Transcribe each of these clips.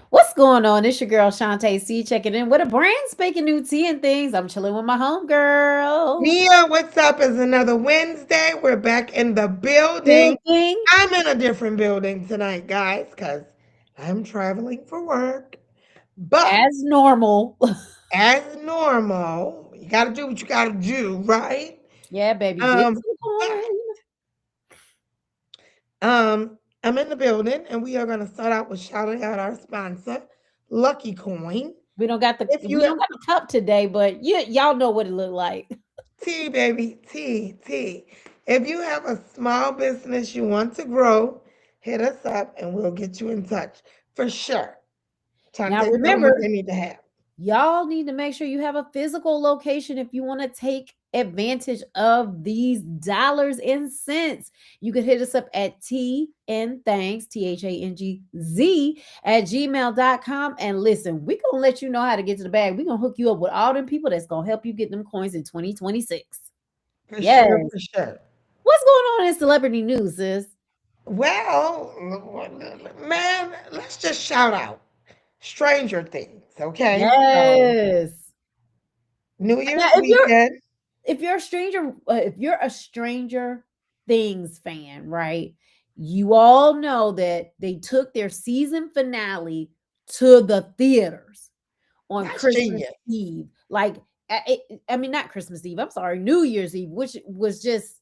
What's going on? It's your girl Shantae C checking in with a brand spanking new tea and things. I'm chilling with my homegirls. Mia, what's up? It's another Wednesday. We're back in the building. Building I'm in a different building tonight, guys, because I'm traveling for work. But as normal. as normal, you got to do what you got to do, right? Yeah, baby, get to Um, the but point. I'm in the building, and we are going to start out with shouting out our sponsor, Lucky Coin. If We you don't got the cup today, but y'all know what it look like. T, baby, T. If you have a small business you want to grow, hit us up and we'll get you in touch for sure. Trying Now to tell them what remember, they need to have. y'all need to make sure you have a physical location if you want to take advantage of these dollars and cents. You can hit us up at thanks, THANGZ at gmail.com. And listen, we're going to let you know how to get to the bag. We're going to hook you up with all them people that's going to help you get them coins in 2026. For Yes. sure, for sure. What's going on in celebrity news, sis? Well, man, let's just shout out Stranger Things, okay? So, Yes. New Now, Year's weekend. if you're a Stranger Things fan, right? You all know that they took their season finale to the theaters on That's Christmas genius. Eve. Like, I mean, not Christmas Eve. I'm sorry, New Year's Eve, which was just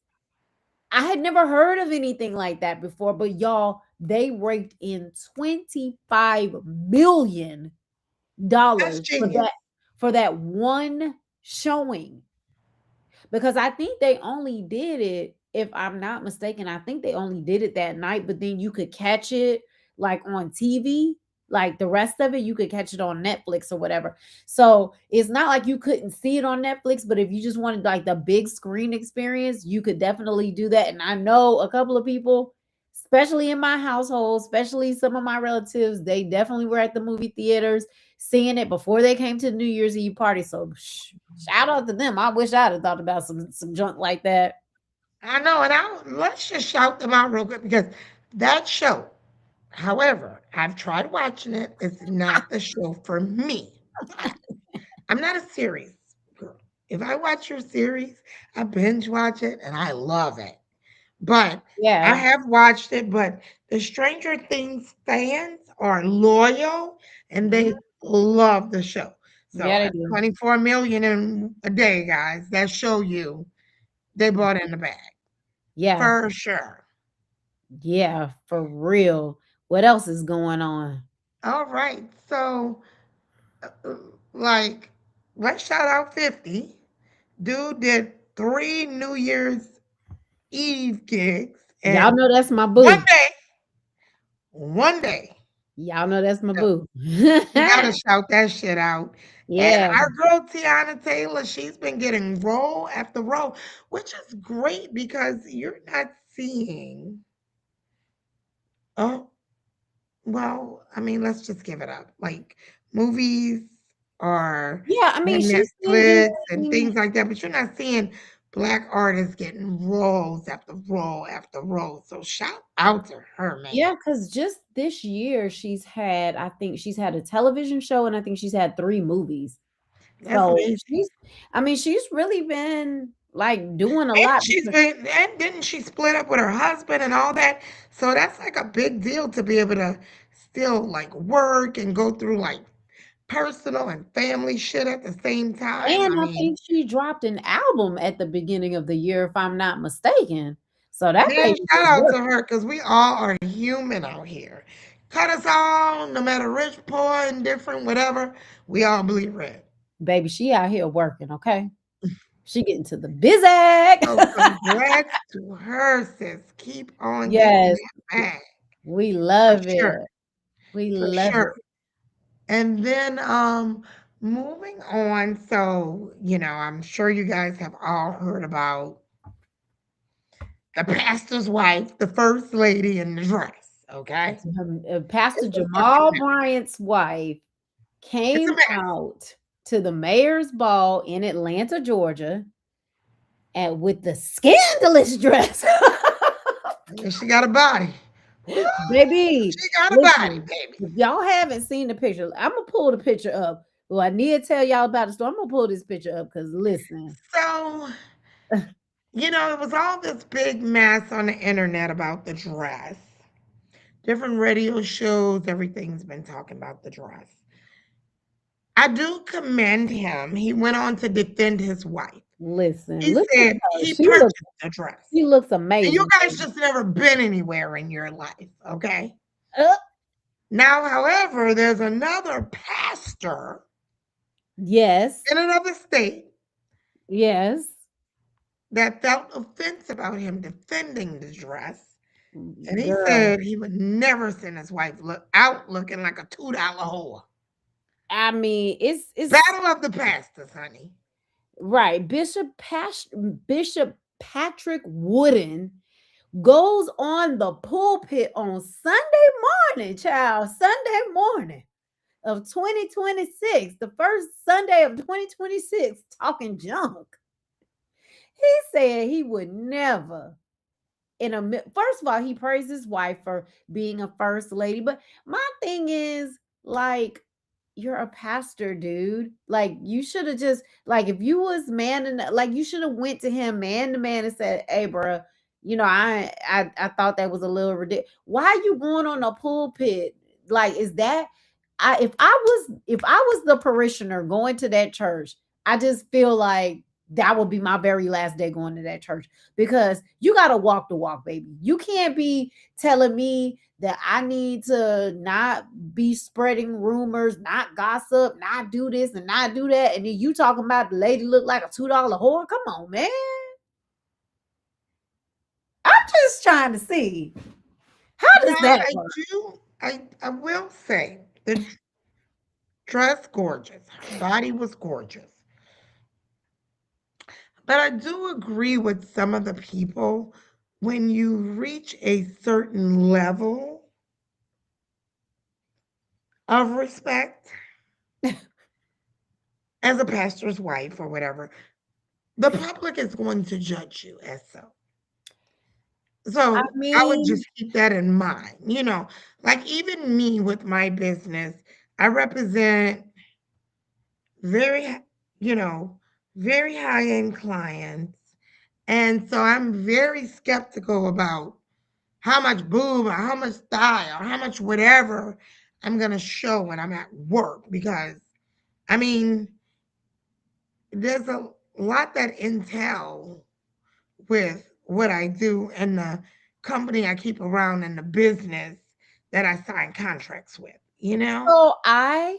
I had never heard of anything like that before. But y'all, they raked in $25 million That's genius. for that one showing, because I think they only did it, if I'm not mistaken, I think they only did it that night, but then you could catch it like on TV. Like the rest of it, you could catch it on Netflix or whatever. So it's not like you couldn't see it on Netflix, but if you just wanted like the big screen experience, you could definitely do that. And I know a couple of people, especially in my household, especially some of my relatives, they definitely were at the movie theaters seeing it before they came to the New Year's Eve party. So shout out to them. I wish I'd have thought about some junk like that. I know, and let's just shout them out real quick because that show, however, I've tried watching it. It's not the show for me. But I'm not a series girl. If I watch your series, I binge watch it and I love it. But I Yeah, have watched it, but the Stranger Things fans are loyal and mhm. they love the show. So Yeah, they at do. 24 million in a day, guys, that show you they bought in the bag Yeah, for sure. yeah, for real. What else is going on? All right. So, uh, like, let's shout out 50. Dude did 3 New Year's Eve gigs Y'all and know that's my one boo. day, one day, Y'all know that's my so boo. we gotta shout that shit out. And Yeah, our girl Tiana Taylor, she's been getting role after role, which is great because you're not seeing. Oh, well, I mean, let's just give it up. Like movies or yeah. I mean, on she's still Netflix and doing. things like that, but you're not seeing black artists getting roles after role after role. So shout out to her, man. Yeah, because just this year I think she's had a television show, and I think she's had 3 movies. That's So amazing. I mean, she's really been like doing a And lot she's because been and didn't she split up with her husband and all that? So that's like a big deal to be able to still like work and go through like personal and family shit at the same time. and I I mean, think she dropped an album at the beginning of the year, if I'm not mistaken. So that man, baby shout was out to working. her because we all are human out here. Cut us all, no matter rich, poor, indifferent, whatever. We all bleed red. Baby, she out here working, okay? She getting to the biz. So congrats to her, sis. Keep on getting Yes, that bag we for love it. sure. We For love it. sure. And then moving on, so I'm sure you guys have all heard about the pastor's wife, the first lady in the dress, okay? Pastor It's a fucking Jamal mess. Bryant's wife It's a came mess. out to the mayor's ball in Atlanta, Georgia, and with the scandalous dress. And she got a body. Baby, She got a body, listen, baby. if y'all haven't seen the picture, I'm gonna pull the picture up. Well, I need to tell y'all about the story. I'm gonna pull this picture up because listen. So, it was all this big mess on the internet about the dress. Different radio shows, everything's been talking about the dress. I do commend him. He went on to defend his wife. Listen, He look at said her. he purchased the dress. She looks And you amazing, guys baby. just never been anywhere in your life, okay? Uh, Now, however, there's another pastor yes, in another state yes. that felt offense about him defending the dress. And he Girl. said he would never send his wife out looking like a $2 whore. I mean, it's Battle of the pastors, honey. right. Bishop Patrick Wooden goes on the pulpit on Sunday morning, child, Sunday morning of 2026, the first Sunday of 2026, talking junk. He said he would never first of all, he praised his wife for being a first lady. But my thing is, like, you're a pastor, dude. Like, you should have just like if you was man and like you should have went to him man to man and said, "Hey, bro, I thought that was a little ridiculous. Why are you going on a pulpit? Like, is that if I was the parishioner going to that church, I just feel like that would be my very last day going to that church because you got to walk the walk, baby. You can't be telling me that I need to not be spreading rumors, not gossip, not do this and not do that. And then you talking about the lady look like a $2 whore. Come on, man. I'm just trying to see how does Now, that I work? do, I will say the dress gorgeous. Her body was gorgeous. But I do agree with some of the people when you reach a certain level of respect as a pastor's wife or whatever, the public is going to judge you as so. I So I would mean, just keep that in mind. Like even me with my business, I represent very, you know, very high end clients. And so I'm very skeptical about how much boob or how much thigh or how much whatever I'm going to show when I'm at work because I mean, there's a lot that entail with what I do and the company I keep around and the business that I sign contracts with, you know? so I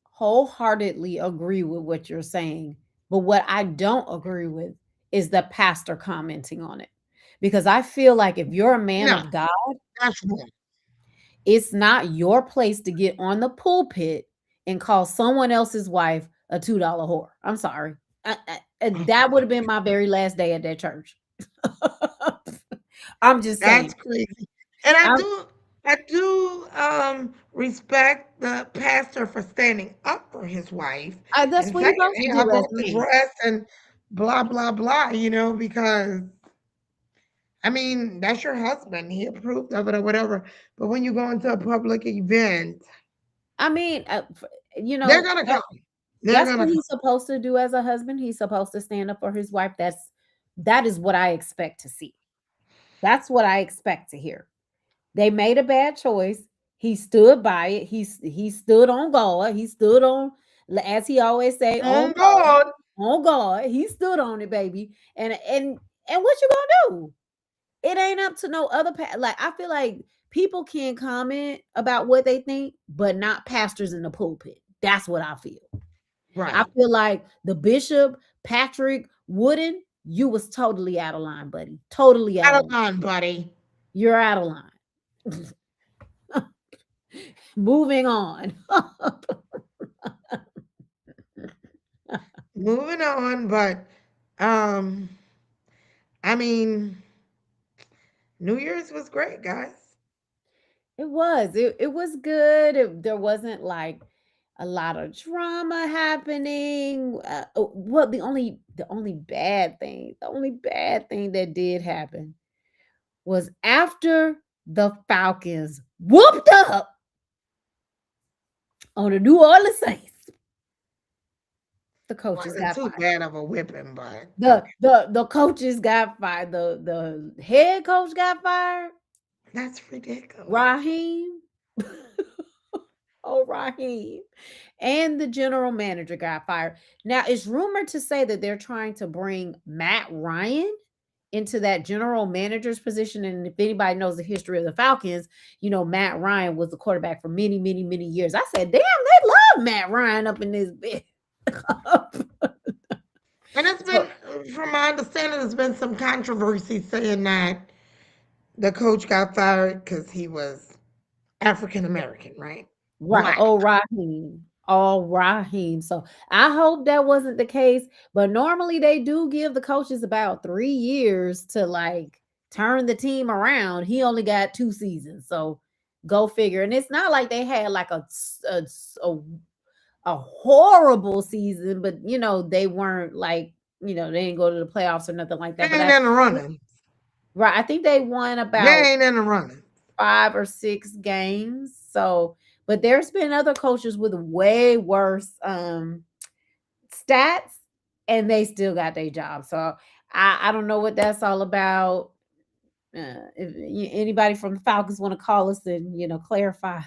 wholeheartedly agree with what you're saying. But what I don't agree with is the pastor commenting on it. Because I feel like if you're a man No, of God, that's wrong. it's not your place to get on the pulpit and call someone else's wife a $2 whore. I'm sorry. That would have been my very last day at that church. I'm just That's saying. crazy. And I I'm, do I do respect the pastor for standing up for his wife that's and what saying, he's supposed hey, to I do as bought a the man. dress and blah blah blah, because I mean that's your husband. He approved of it or whatever. But when you go into a public event, I mean, you they're know, gonna come. They're that's gonna what come. he's supposed to do as a husband. He's supposed to stand up for his wife. That is what I expect to see. That's what I expect to hear. They made a bad choice. He stood by it. He stood on God. He stood on, as he always say, on On God. God. On God. He stood on it, baby. And what you gonna do? It ain't up to no other like I feel like people can comment about what they think, but not pastors in the pulpit. That's what I feel. I Right. feel like the bishop, Patrick Wooden, you was totally out of line, buddy. Totally out Out of of line. line, buddy. You're out of line. Moving on. Moving on, but um, I mean, New Year's was great, guys. It was. It was good. There wasn't like a lot of drama happening. Well, the only bad thing that did happen was after the Falcons whooped up on the New Orleans Saints. The coaches Wasn't got too fired. bad of a whipping, but The okay. the the coaches got fired. The head coach got fired. That's ridiculous. Raheem. Oh, Raheem. And the general manager got fired. Now, it's rumored to say that they're trying to bring Matt Ryan into that general manager's position. And if anybody knows the history of the Falcons, Matt Ryan was the quarterback for many, many, many years. I said, damn, they love Matt Ryan up in this bit. And it's been, So, from my understanding, there's been some controversy saying that the coach got fired because he was African American, right? right. Black. Oh, Raheem. Oh, Raheem. So I hope that wasn't the case. But normally they do give the coaches about 3 years to like turn the team around. He only got 2 seasons. So go figure. And it's not like they had like a horrible season, but they weren't like, they didn't go to the playoffs or nothing like They that. But ain't in the running. right, I think they won about They ain't in the running. 5 or 6 games. So, but there's been other coaches with way worse stats, and they still got their job. So I don't know what that's all about. If anybody from the Falcons want to call us and clarify,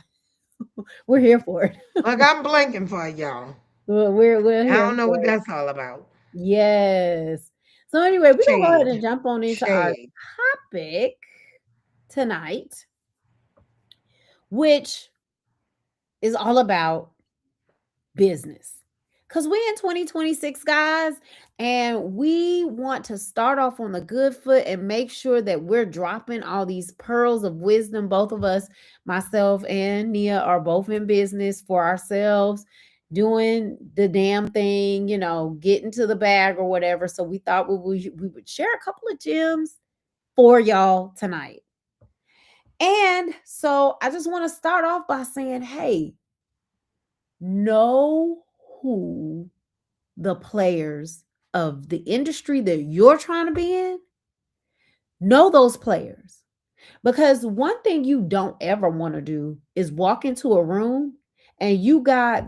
we're here for it. Like, I'm blanking for y'all. We're I here don't know for what it. that's all about. Yes. So anyway, we're gonna go ahead and Shade. jump on into our Shade. topic tonight, which is all about business. Because we in 2026, guys, and we want to start off on the good foot and make sure that we're dropping all these pearls of wisdom. Both of us, myself and Nia, are both in business for ourselves, doing the damn thing, getting to the bag or whatever. So we thought we would share a couple of gems for y'all tonight. And so I just want to start off by saying, hey, know who the players of the industry that you're trying to be in, know those players. Because one thing you don't ever want to do is walk into a room and you got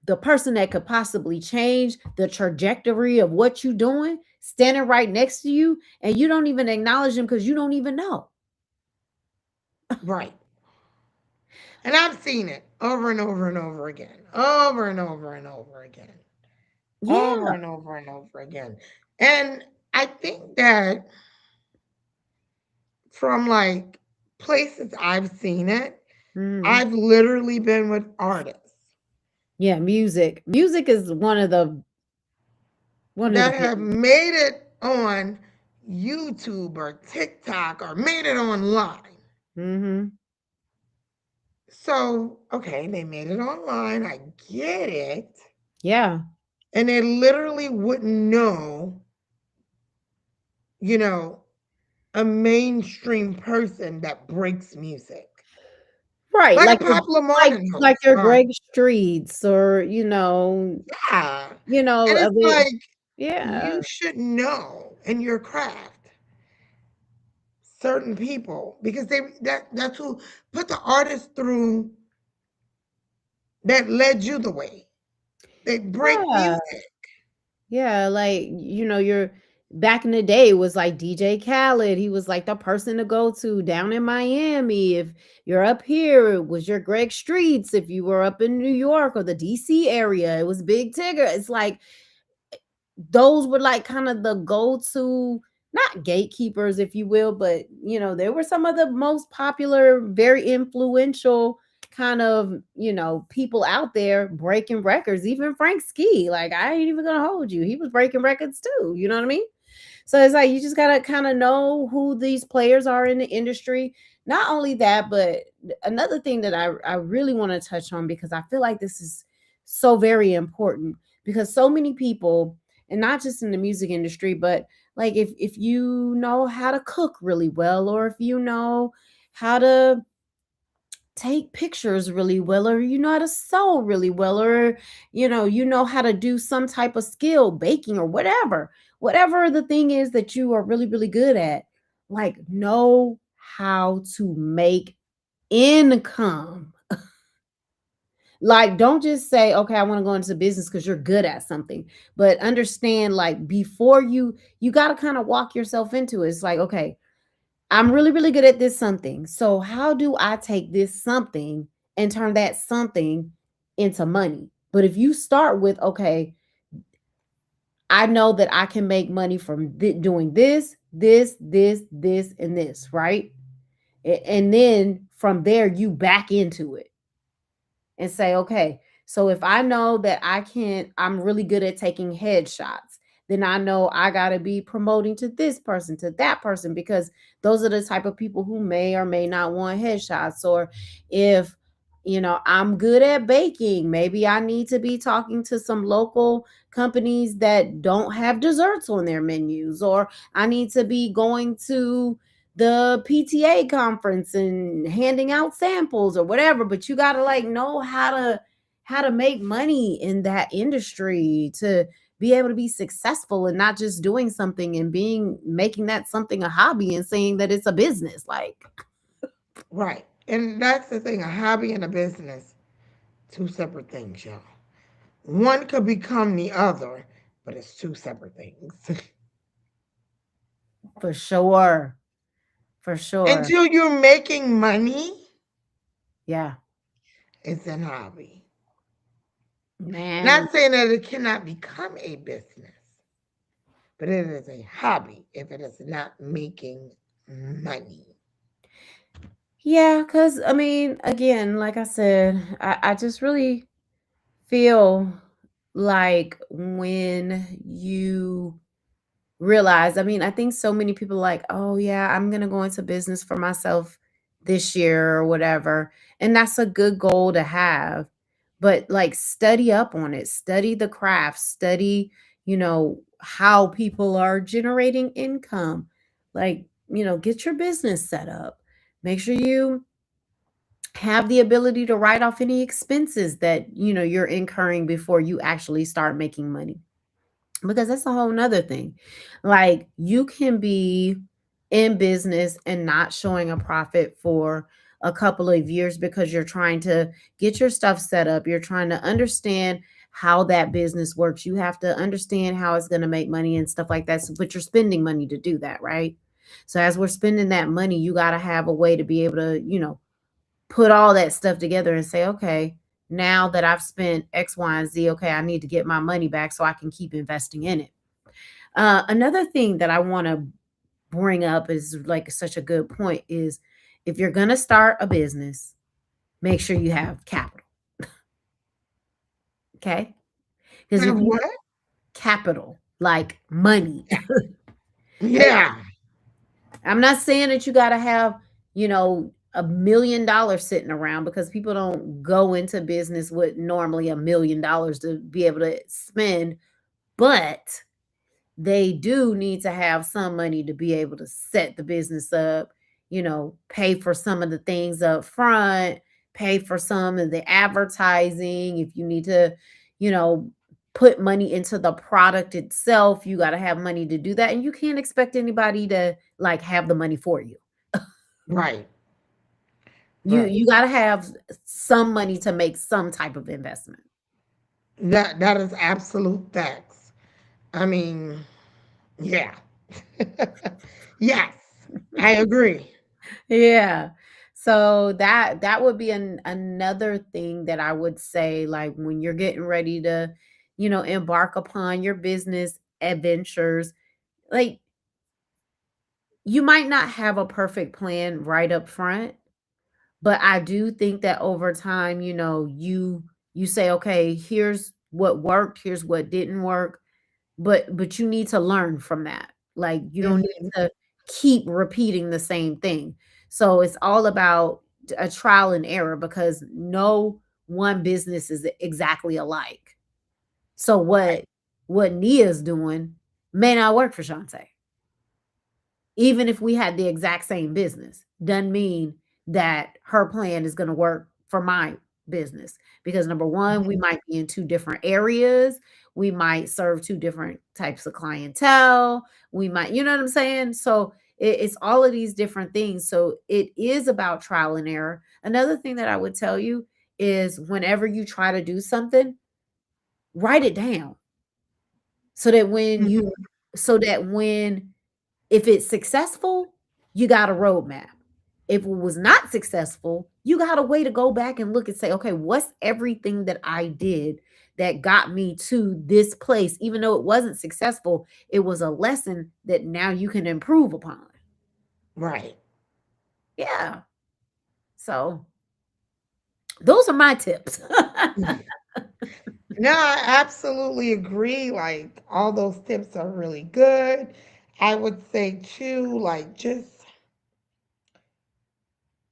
the person that could possibly change the trajectory of what you're doing standing right next to you, and you don't even acknowledge them because you don't even know. Right. And I've seen it over and over and over again. Over and over and over again. Over Yeah. and over and over again. And I think that from like places I've seen it, Mhm. I've literally been with artists Yeah, music. Music is one of the that big have ones. made it on YouTube or TikTok or made it online. Mhm. So, okay, they made it online. I get it. Yeah. And they literally wouldn't know, you know, a mainstream person that breaks music. Right, Like a like your popular like morning like host. your Greg Streets or, Yeah. And a it's bit. like Yeah. you should know in your craft certain people because that's who put the artist through that led you the way. They break Yeah. music. Yeah, like, you're back in the day it was like DJ Khaled. He was like the person to go to down in Miami. If you're up here, it was your Greg Streets. If you were up in New York or the DC area, it was Big Tigger. It's like those were like kind of the go-to, not gatekeepers if you will, but they were some of the most popular, very influential kind of people out there breaking records. Even Frank Ski, like, I ain't even gonna hold you, he was breaking records too, you know what I mean? So it's like you just gotta kind of know who these players are in the industry. Not only that, but another thing that I really want to touch on, because I feel like this is so very important, because so many people, and not just in the music industry, but like if you know how to cook really well, or if you know how to take pictures really well, or you know how to sew really well, or you know how to do some type of skill, baking or whatever the thing is that you are really really good at, like, know how to make income. Like, don't just say, okay, I want to go into business because you're good at something, but understand, like, before you got to kind of walk yourself into it. It's like, okay, I'm really, really good at this something. So how do I take this something and turn that something into money? But if you start with, okay, I know that I can make money from doing this, and this, right? And then from there, you back into it and say, okay, so if I know that I'm really good at taking headshots, then I know I got to be promoting to this person, to that person, because those are the type of people who may or may not want headshots. Or if, I'm good at baking, maybe I need to be talking to some local companies that don't have desserts on their menus, or I need to be going to the PTA conference and handing out samples or whatever. But you got to like know how to make money in that industry to be able to be successful, and not just doing something and being making that something a hobby and saying that it's a business. Like, Right. And that's the thing, a hobby and a business, two separate things, y'all. One could become the other, but it's two separate things. for sure. For sure. Until you're making money, Yeah. it's an hobby. Man. Not saying that it cannot become a business, but it is a hobby if it is not making money. Yeah, because I mean, again, like I said, I just really feel like when you realize, I mean, I think so many people like, oh yeah, I'm gonna go into business for myself this year or whatever. And that's a good goal to have. But like, study up on it, study the craft, study, how people are generating income. Like, get your business set up. Make sure you have the ability to write off any expenses that you're incurring before you actually start making money, because that's a whole nother thing. Like, you can be in business and not showing a profit for a couple of years because you're trying to get your stuff set up. You're trying to understand how that business works. You have to understand how it's going to make money and stuff like that. So, but you're spending money to do that, right? So as we're spending that money, you got to have a way to be able to, put all that stuff together and say, okay, now that I've spent X, Y, and Z, okay, I need to get my money back so I can keep investing in it. Another thing that I want to bring up is like such a good point is, if you're going to start a business, make sure you have capital. Okay. Because if Have you what? capital, like money, Yeah. I'm not saying that you got to have, $1 million sitting around, because people don't go into business with normally $1 million to be able to spend, but they do need to have some money to be able to set the business up, pay for some of the things up front, pay for some of the advertising. If you need to, you know, put money into the product itself, you got to have money to do that. And you can't expect anybody to like have the money for you. Right. Right. You got to have some money to make some type of investment. That is absolute facts. I mean, yeah. Yes, I agree. Yeah. So that would be another thing that I would say, like, when you're getting ready to, embark upon your business adventures, like, you might not have a perfect plan right up front, but I do think that over time, you say, okay, here's what worked, here's what didn't work, but you need to learn from that. Like, you don't need Mhm. to keep repeating the same thing. So it's all about a trial and error, because no one business is exactly alike. So Right. what Nia's doing may not work for Shantae. Even if we had the exact same business, doesn't mean that her plan is going to work for my business, because number one, we Mhm. might be in two different areas, we might serve two different types of clientele, we might, you know what I'm saying? So It's all of these different things. So it is about trial and error. Another thing that I would tell you is whenever you try to do something, write it down so that when you Mhm. so that when if it's successful, you got a roadmap. If it was not successful, you got a way to go back and look and say, okay, what's everything that I did that got me to this place? Even though it wasn't successful, it was a lesson that now you can improve upon. Right. Yeah. So those are my tips. No, I absolutely agree. Like all those tips are really good. I would say too, like just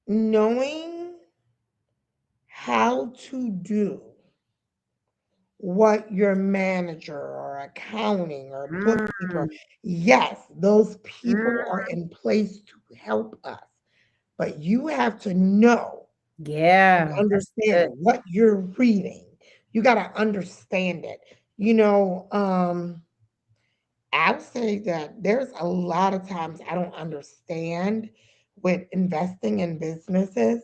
knowing how to do what your manager or accounting or bookkeeper, Mm, yes, those people mm, are in place to help us, but you have to know and yeah, that's understand good. what you're reading. You got to understand it. You know, I would say that there's a lot of times I don't understand with investing in businesses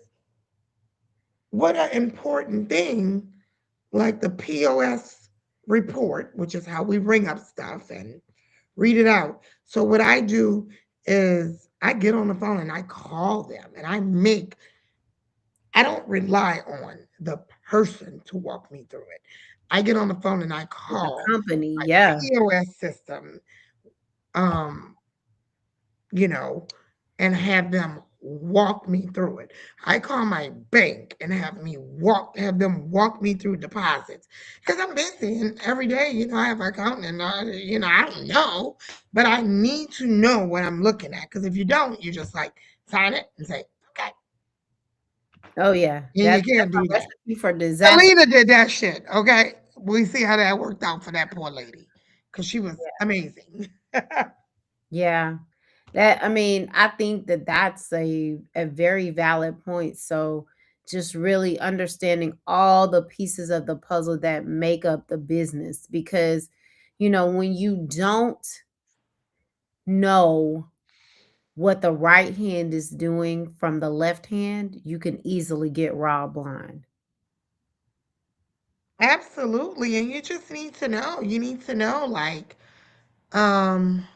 what an important thing like the POS report, which is how we ring up stuff and read it out. So what I do is I get on the phone and I call them and I don't rely on the person to walk me through it. I get on the phone and I The call company, my yeah. POS system, um, you know, and have them walk me through it. I call my bank and have them walk me through deposits because I'm busy and every day, I have an accountant and I don't know, but I need to know what I'm looking at because if you don't, you just like sign it and say, okay, Oh yeah. and you That's can't do a that. recipe for disaster. Selena did that shit. Okay, we see how that worked out for that poor lady because she was amazing. Yeah. I mean, I think that that's a very valid point. So just really understanding all the pieces of the puzzle that make up the business because when you don't know what the right hand is doing from the left hand, you can easily get robbed blind. Absolutely, and you just need to know. You need to know, like, um,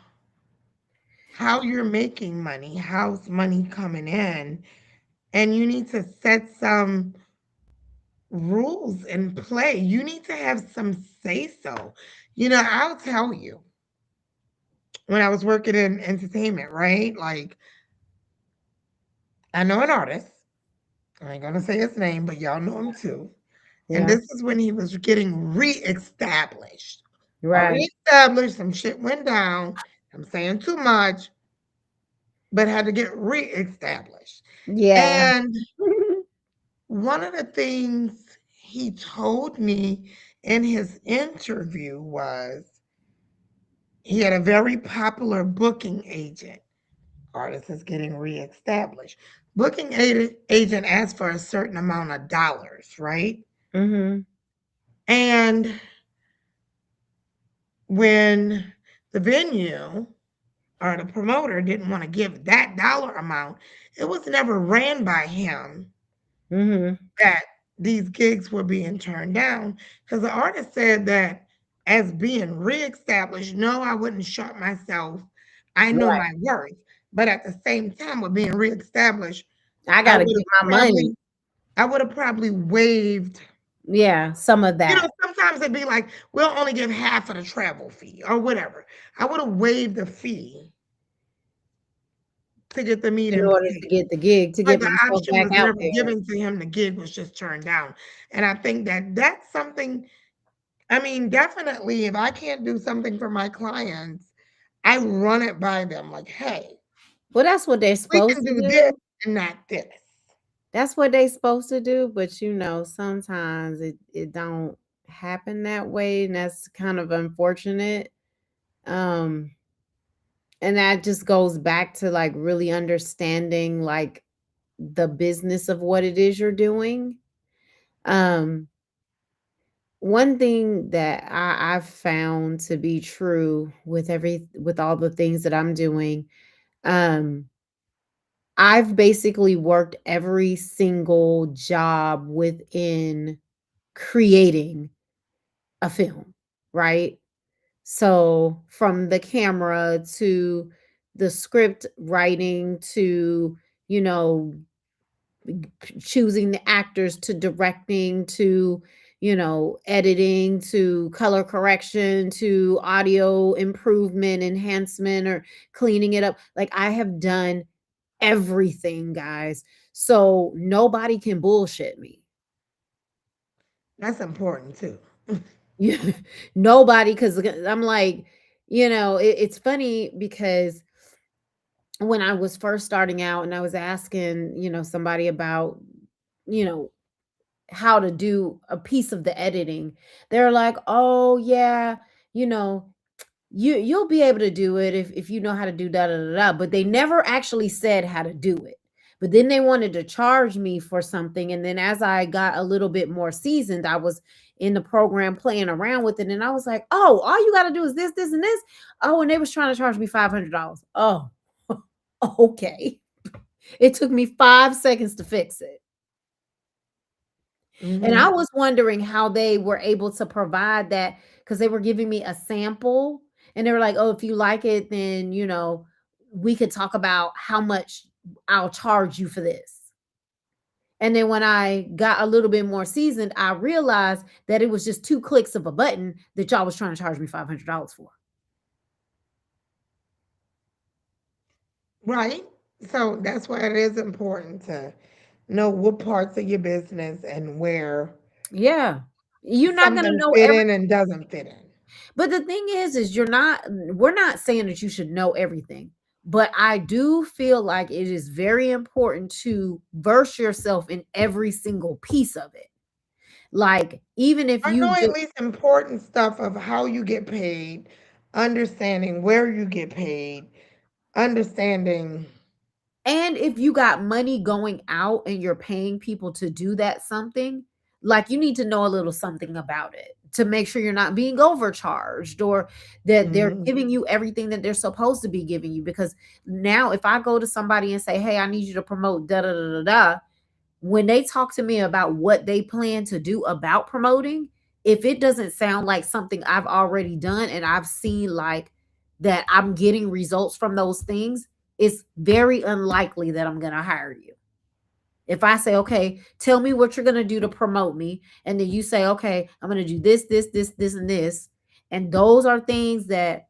how you're making money, how's money coming in, and you need to set some rules in play. You need to have some say so. I'll tell you, when I was working in entertainment, right? Like, I know an artist. I ain't gonna say his name, but y'all know him too. And Yeah. this is when he was getting reestablished. Right. Already established, some shit went down. I'm saying too much, but had to get reestablished. Yeah. And one of the things he told me in his interview was he had a very popular booking agent. Artist is getting reestablished. Booking agent asked for a certain amount of dollars, right? Mhm. And when the venue or the promoter didn't want to give that dollar amount, it was never ran by him Mhm. that these gigs were being turned down because the artist said that as being reestablished, no, I wouldn't shut myself. I know Right. my worth. But at the same time, with being reestablished, I I gotta would get have my money. probably I would have probably waived. Yeah, some of that Sometimes it'd be like, we'll only give half of the travel fee or whatever. I would have waived the fee to get the meet in and order to play. get the gig, to But get the myself option back was out never there. given to him. The gig was just turned down. And I think that that's something, I mean, definitely, if I can't do something for my clients, I run it by them like, hey, Well, that's what they're we supposed can to do this do. and not this. That's what they supposed to do, but, sometimes it don't happen that way, and that's kind of unfortunate. Um, and that just goes back to, like, really understanding, like, the business of what it is you're doing. Um, one thing that I've found to be true with all the things that I'm doing, Um, I've basically worked every single job within creating a film, right? So from the camera to the script writing to, you know, choosing the actors to directing to, editing to color correction to audio improvement, enhancement, or cleaning it up. Like I have done everything, guys. So nobody can bullshit me. That's important too. Yeah, nobody, because I'm like, it's funny because when I was first starting out and I was asking, somebody about, you know, how to do a piece of the editing, they're like, "Oh yeah, you know, you'll be able to do it if you know how to do da da da da." But they never actually said how to do it. But then they wanted to charge me for something, and then as I got a little bit more seasoned, I was in the program playing around with it, and I was like, "Oh, all you got to do is this, this, and this." Oh, and they was trying to charge me $500. Oh, okay. It took me 5 seconds to fix it. And I Hmm. was wondering how they were able to provide that because they were giving me a sample and they were like, "Oh, if you like it, then, we could talk about how much I'll charge you for this." And then when I got a little bit more seasoned, I realized that it was just 2 clicks of a button that y'all was trying to charge me $500 for. Right. So that's why it is important to know what parts of your business and where Yeah. You're not gonna something know fit every in and doesn't fit in. But the thing is we're not saying that you should know everything. But I do feel like it is very important to verse yourself in every single piece of it. Like even if Or you know at just least important stuff of how you get paid, understanding where you get paid, understanding. and if you got money going out and you're paying people to do that something, like you need to know a little something about it to make sure you're not being overcharged or that they're Mhm. giving you everything that they're supposed to be giving you. Because now, if I go to somebody and say, "Hey, I need you to promote da da da da da," when they talk to me about what they plan to do about promoting, if it doesn't sound like something I've already done and I've seen like that I'm getting results from those things, it's very unlikely that I'm going to hire you. If I say, "Okay, tell me what you're going to do to promote me," and then you say, "Okay, I'm going to do this, this, this, this, and this," and those are things that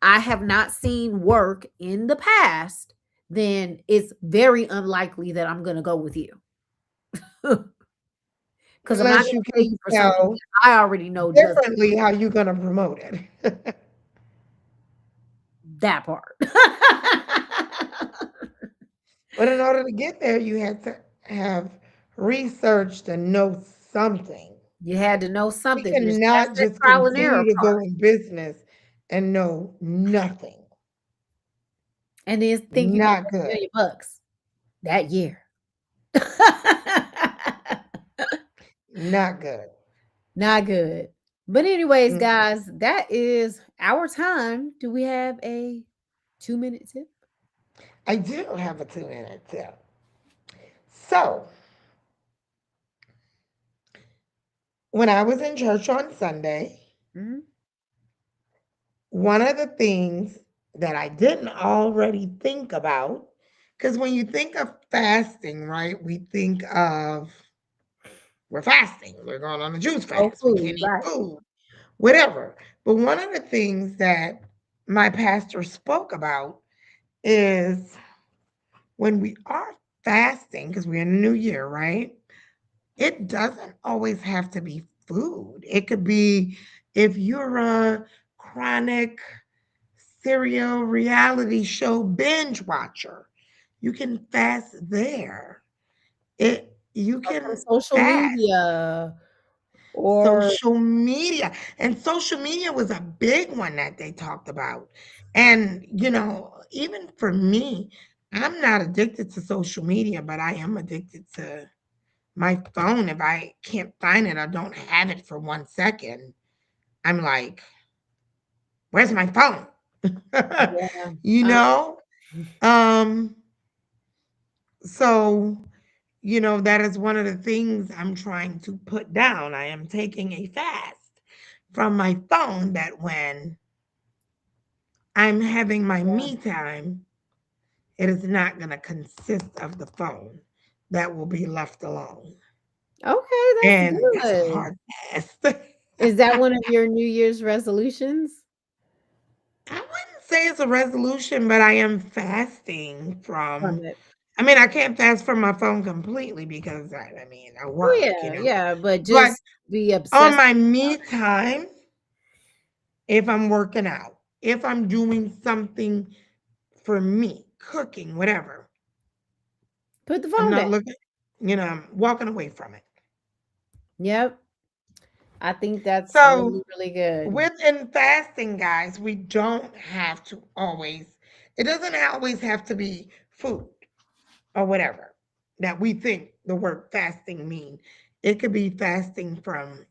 I have not seen work in the past, then it's very unlikely that I'm going to go with you. Because I'm not Unless gonna you pay can you for something tell that I already know does differently how you're gonna promote it. that part. But in order to get there, you had to have researched and know something. You had to know We something. That's cannot that just trial and error continue to part, go in business and know nothing. and then think you're gonna Not make good. $1,000,000 that year. Not good. Not good. But anyways, Mm. guys, that is our time. Do we have a 2-minute tip? I do have a 2 minute tip. So, when I was in church on Sunday, Mhm. one of the things that I didn't already think about, because when you think of fasting, right, we think of we're fasting, we're going on a juice Oh, fast, we food, can't eat right. food, whatever. But one of the things that my pastor spoke about is when we are fasting, because we're in a new year, right? It doesn't always have to be food. It could be if you're a chronic serial reality show binge watcher, you can fast there. It you Or from can social fast media or social media. And social media was a big one that they talked about. And even for me, I'm not addicted to social media, but I am addicted to my phone. If I can't find it or don't have it for 1 second, I'm like, where's my phone? yeah, you um, know? Um, so, that is one of the things I'm trying to put down. I am taking a fast from my phone that when I'm having my me time, it is not going to consist of the phone. That will be left alone. Okay, that's And that's a good. hard fast. Is that one of your New Year's resolutions? I wouldn't say it's a resolution, but I am fasting From from. it. I mean, I can't fast from my phone completely because I Oh, work, yeah, yeah, but But just be on obsessed. my me time, if I'm working out, if I'm doing something for me, cooking, whatever, Put the I'm phone not down. looking, I'm walking away from it. Yep. I think that's So really, really good. within fasting, guys, we don't have to always, it doesn't always have to be food or whatever that we think the word fasting mean. It could be fasting from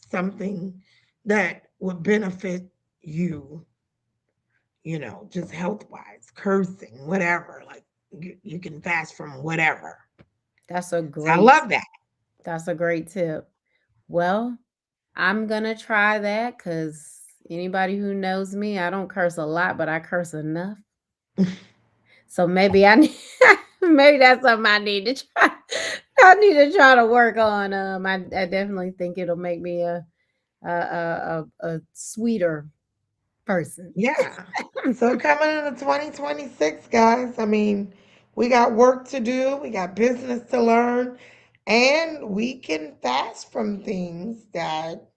something that would benefit you, just health wise, cursing, whatever. Like you can fast from whatever. That's a So I great love that. that's a great tip. Well, I'm gonna try that because anybody who knows me, I don't curse a lot, but I curse enough. So maybe I need maybe that's something I need to try. I need to try to work on. I definitely think it'll make me a sweeter person. Yeah. So coming into 2026, guys, I mean, we got work to do, we got business to learn, and we can fast from things that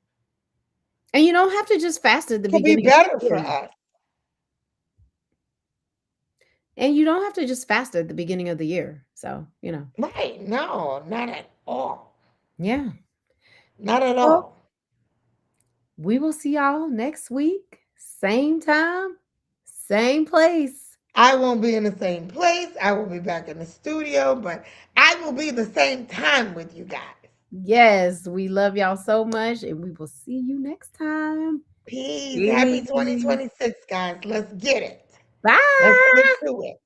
And you don't have to just fast at the could be beginning of better the for year. us. And you don't have to just fast at the beginning of the year. So, Right. No, not at all. yeah. Not at So all. we will see y'all next week. Same time, same place. I won't be in the same place. I will be back in the studio, but I will be the same time with you guys. Yes, we love y'all so much, and we will see you next time. Peace. Happy Peace. 2026, guys. Let's get it. Let's get Bye. to it.